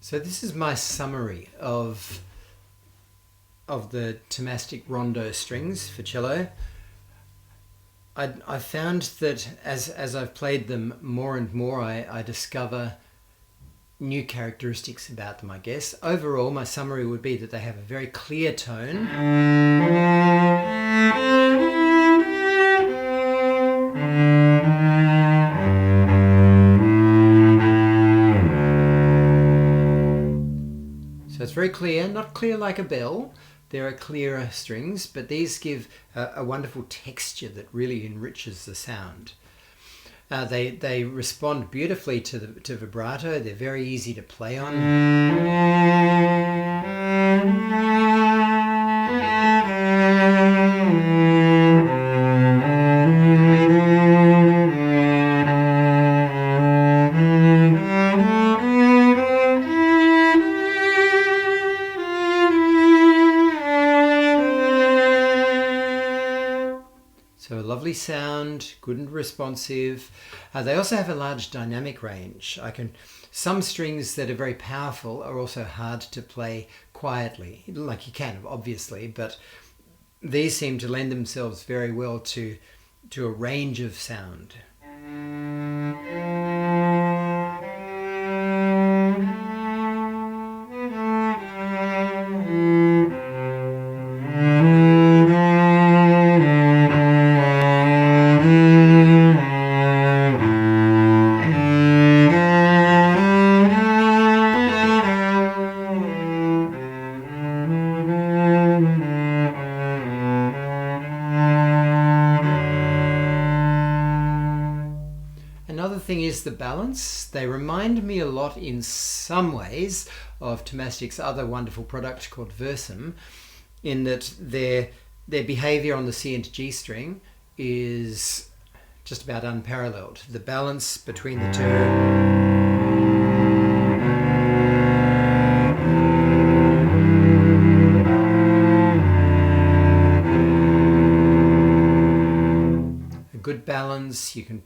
So this is my summary of the Thomastik Rondo strings for cello. I found that as I've played them more and more, I discover new characteristics about them, I guess. Overall, my summary would be that they have a very clear tone. So it's very clear, not clear like a bell. There are clearer strings, but these give a wonderful texture that really enriches the sound. They respond beautifully to vibrato. They're very easy to play on. So a lovely sound, good and responsive. They also have a large dynamic range. Some strings that are very powerful are also hard to play quietly, like you can obviously, but these seem to lend themselves very well to a range of sound. Another thing is the balance. They remind me a lot in some ways of Thomastik's other wonderful product called Versum, in that their behavior on the C and G string is just about unparalleled. The balance between the two. Good balance. You can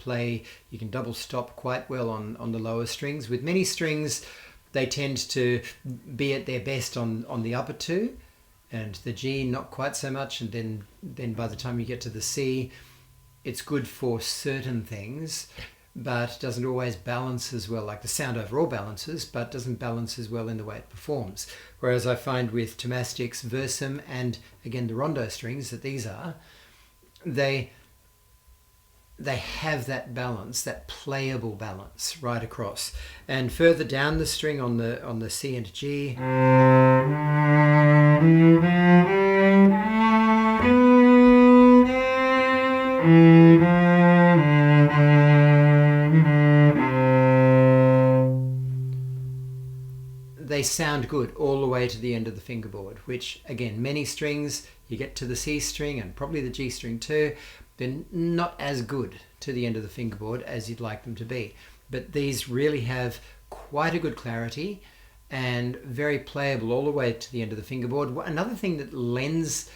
double stop quite well on the lower strings. With many strings, they tend to be at their best on the upper two, and the G not quite so much, and then by the time you get to the C, it's good for certain things, but doesn't always balance as well. Like the sound overall balances, but doesn't balance as well in the way it performs. Whereas I find with Thomastik's Versum and again the Rondo strings that these are, they have that balance, that playable balance right across. And further down the string on the C and G, they sound good all the way to the end of the fingerboard, which again, many strings, you get to the C string and probably the G string too, they're not as good to the end of the fingerboard as you'd like them to be. But these really have quite a good clarity and very playable all the way to the end of the fingerboard. Another thing that lends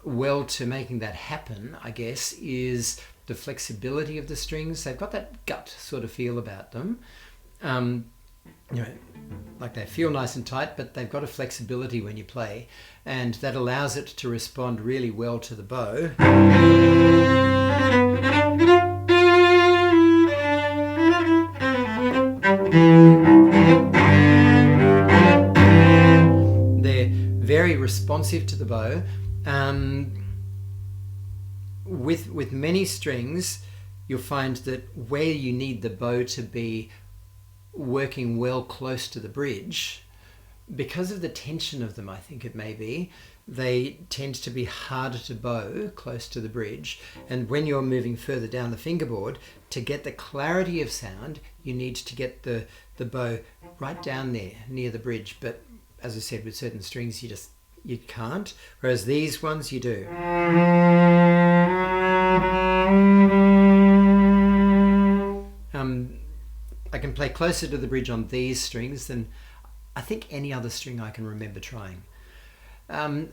well to making that happen, I guess, is the flexibility of the strings. They've got that gut sort of feel about them. Like they feel nice and tight, but they've got a flexibility when you play, and that allows it to respond really well to the bow. They're very responsive to the bow. With many strings, you'll find that where you need the bow to be working well close to the bridge, because of the tension of them, I think it may be, they tend to be harder to bow close to the bridge. And when you're moving further down the fingerboard, to get the clarity of sound, you need to get the bow right down there near the bridge. But as I said, with certain strings, you can't. Whereas these ones, you do. I can play closer to the bridge on these strings than I think any other string I can remember trying. I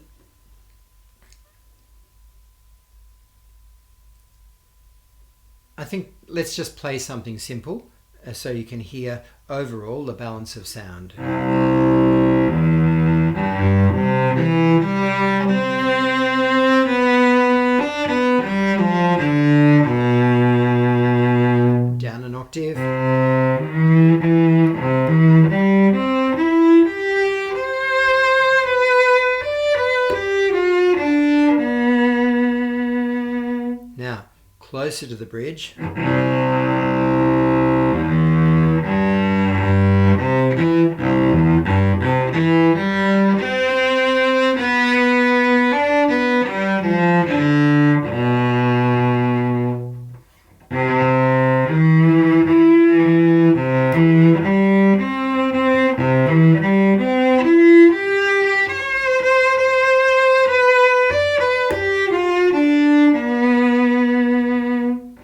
think let's just play something simple so you can hear overall the balance of sound. Down an octave. Now, closer to the bridge.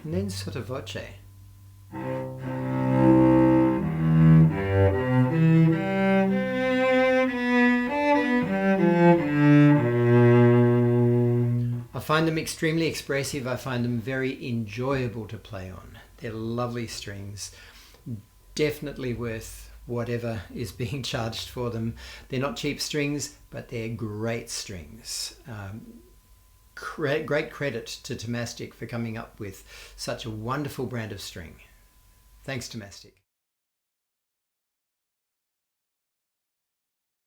And then sotto voce. I find them extremely expressive. I find them very enjoyable to play on. They're lovely strings. Definitely worth whatever is being charged for them. They're not cheap strings, but they're great strings. Great credit to Thomastik for coming up with such a wonderful brand of string. Thanks, Thomastik.